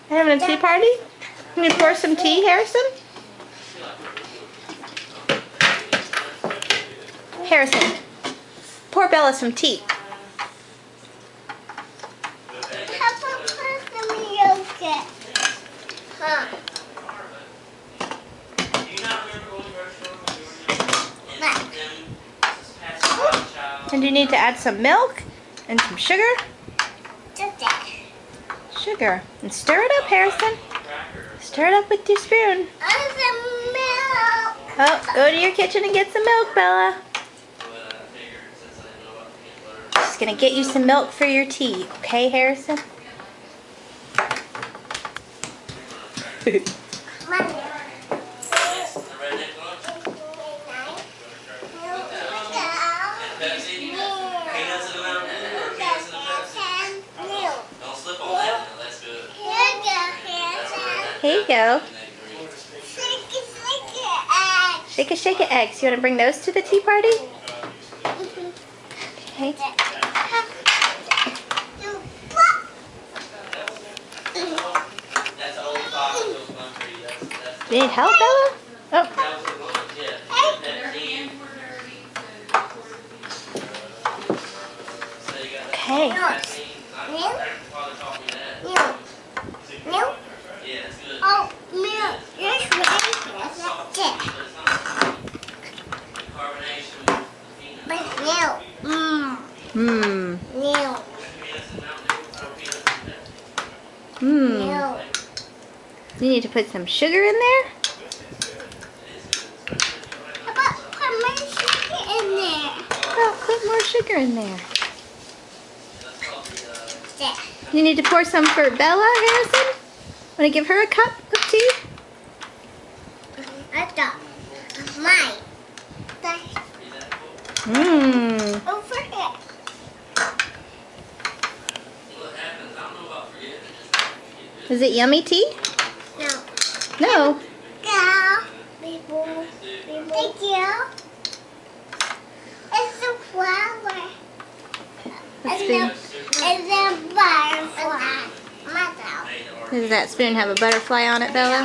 Having a tea party? Can you pour some tea, Harrison? Harrison, pour Bella some tea. And you need to add some milk and some sugar. Sugar. And stir it up, Harrison. Stir it up with your spoon. Oh, go to your kitchen and get some milk, Bella. She's going to get you some milk for your tea. Okay, Harrison? Here you go. Shake it eggs. You want to bring those to the tea party? Okay. Do you need help, Bella? Oh. Okay. Oh, milk. That's it. Milk. Milk. Milk. You need to put some sugar in there? How about put more sugar in there? Oh, put more sugar in there. There. You need to pour some for Bella, Harrison? Want to give her a cup of tea? I thought mine. Over here. Is it yummy tea? No. No. Go. Thank you. It's a flower. It's a butterfly. Does that spoon have a butterfly on it, Bella?